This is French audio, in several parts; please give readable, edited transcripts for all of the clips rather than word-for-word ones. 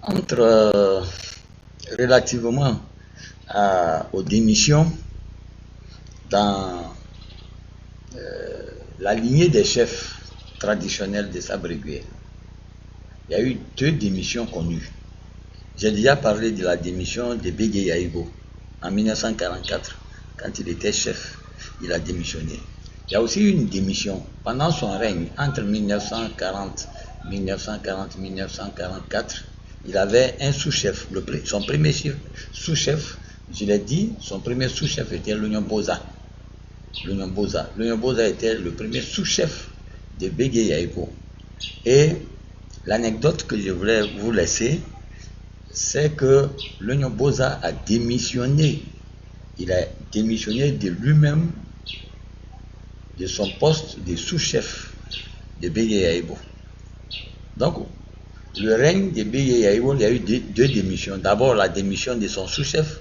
Entre relativement aux démissions dans la lignée des chefs traditionnels de Sabrégüé, il y a eu deux démissions connues. J'ai déjà parlé de la démission de Bégué Yaïbo en 1944, quand il était chef, il a démissionné. Il y a aussi eu une démission pendant son règne, entre 1944, il avait un sous-chef, son premier sous-chef, je l'ai dit, son premier sous-chef était L'Union Boza. L'Union Boza était le premier sous-chef de Bégué Yaïbo. Et l'anecdote que je voulais vous laisser, c'est que L'Union Boza a démissionné. Il a démissionné de lui-même, de son poste de sous-chef de Bégué Yaïbo. Donc, le règne de Bégué Yaïbo, il y a eu deux démissions. D'abord, la démission de son sous-chef,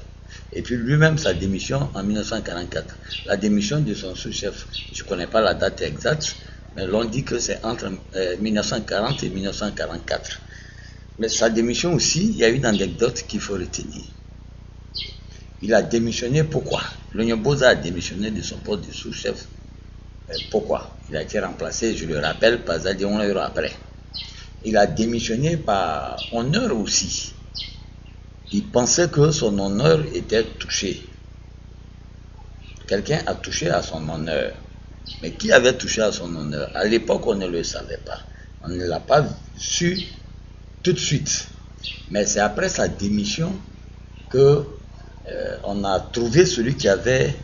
et puis lui-même sa démission en 1944. La démission de son sous-chef, je ne connais pas la date exacte, mais l'on dit que c'est entre 1940 et 1944. Mais sa démission aussi, il y a une anecdote qu'il faut retenir. Il a démissionné, pourquoi? L'Union Boza a démissionné de son poste de sous-chef. Pourquoi? Il a été remplacé, je le rappelle, par Zadion après. Il a démissionné par honneur aussi. Il pensait que son honneur était touché. Quelqu'un a touché à son honneur. Mais qui avait touché à son honneur? À l'époque, on ne le savait pas. On ne l'a pas su tout de suite. Mais c'est après sa démission que on a trouvé celui qui avait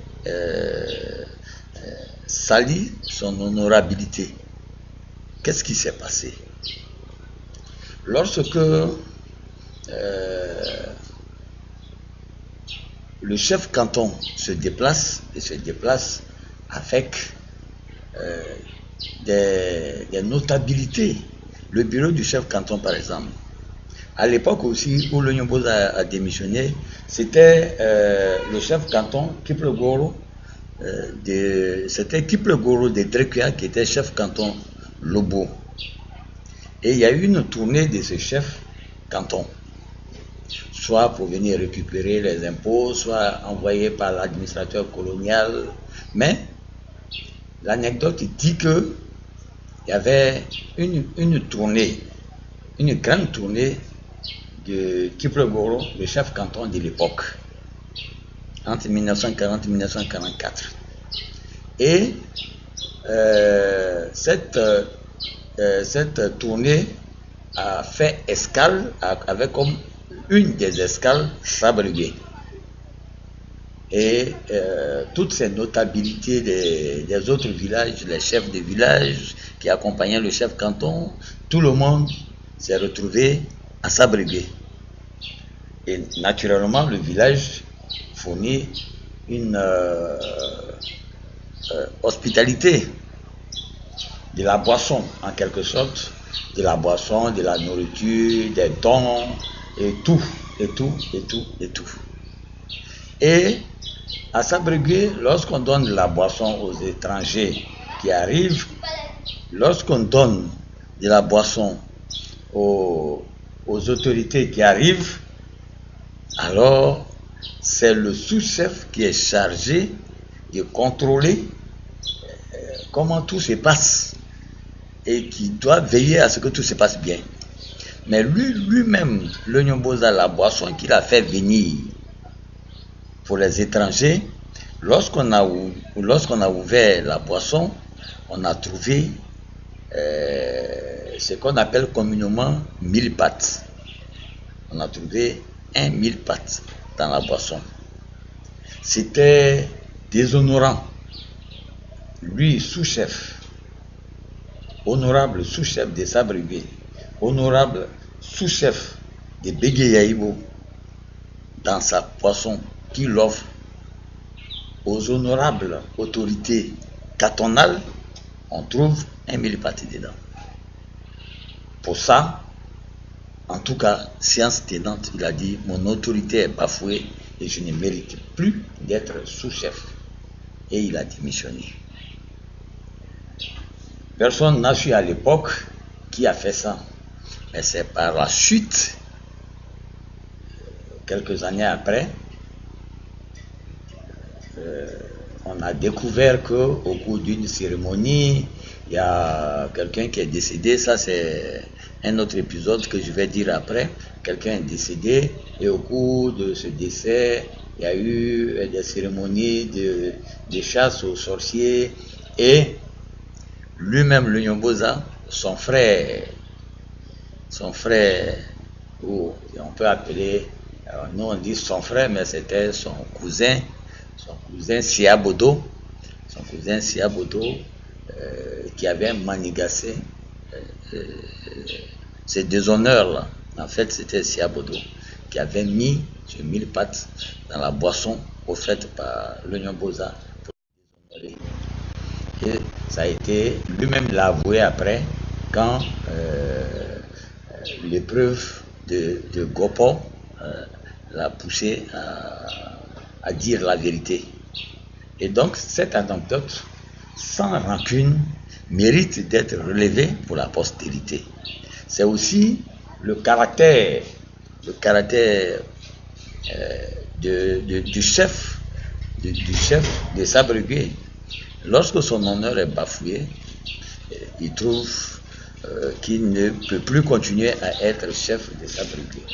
sali son honorabilité. Qu'est-ce qui s'est passé? Lorsque le chef canton se déplace, et se déplace avec des notabilités, le bureau du chef canton par exemple, à l'époque aussi où l'Union Boza a démissionné, c'était le chef canton Kiplegoro, c'était Kiplegoro de Drekia qui était chef canton Lobo. Et il y a eu une tournée de ce chef canton, soit pour venir récupérer les impôts, soit envoyé par l'administrateur colonial. Mais l'anecdote dit que il y avait une tournée, une grande tournée de Kiplegoro, le chef canton de l'époque, entre 1940 et 1944. Et cette tournée a fait escale, avec comme une des escales Sabrégüé. Et toutes ces notabilités des autres villages, les chefs de village qui accompagnaient le chef canton, tout le monde s'est retrouvé à Sabrégüé. Et naturellement, le village fournit une hospitalité, de la boisson en quelque sorte, de la boisson, de la nourriture, des dons, et tout. Et à Sabrégüé, lorsqu'on donne de la boisson aux étrangers qui arrivent, lorsqu'on donne de la boisson aux autorités qui arrivent, alors c'est le sous-chef qui est chargé de contrôler comment tout se passe et qui doit veiller à ce que tout se passe bien. Mais lui-même, l'Union Boza, la boisson qu'il a fait venir pour les étrangers, lorsqu'on a ouvert la boisson, on a trouvé ce qu'on appelle communément 1000 pattes. On a trouvé 1000 pattes dans la boisson. C'était déshonorant. Lui, sous-chef, honorable sous-chef de Sabrégüé, honorable sous-chef de Bégué Yaïbo, dans sa poisson qu'il offre aux honorables autorités cantonales, on trouve 1000 parties dedans. Pour ça, en tout cas, séance tenante, il a dit, mon autorité est bafouée et je ne mérite plus d'être sous-chef. Et il a démissionné. Personne n'a su à l'époque qui a fait ça. Mais c'est par la suite quelques années après, on a découvert qu'au cours d'une cérémonie, il y a quelqu'un qui est décédé. Ça, c'est un autre épisode que je vais dire après. Quelqu'un est décédé et au cours de ce décès, il y a eu des cérémonies de chasse aux sorciers et lui-même, le Nyomboza, son frère, ou on peut appeler, nous on dit son frère, mais c'était son cousin Siabodo, qui avait manigassé ces déshonneurs-là. En fait, c'était Siabodo qui avait mis ce mille pattes dans la boisson offerte par le Nyomboza pour déshonorer. Et ça a été, lui-même l'a avoué après, quand l'épreuve de Gopo l'a poussé à dire la vérité. Et donc, cette anecdote, sans rancune, mérite d'être relevée pour la postérité. C'est aussi le caractère du chef de sa brigade. Lorsque son honneur est bafoué, il trouve qu'il ne peut plus continuer à être chef de sa brigade.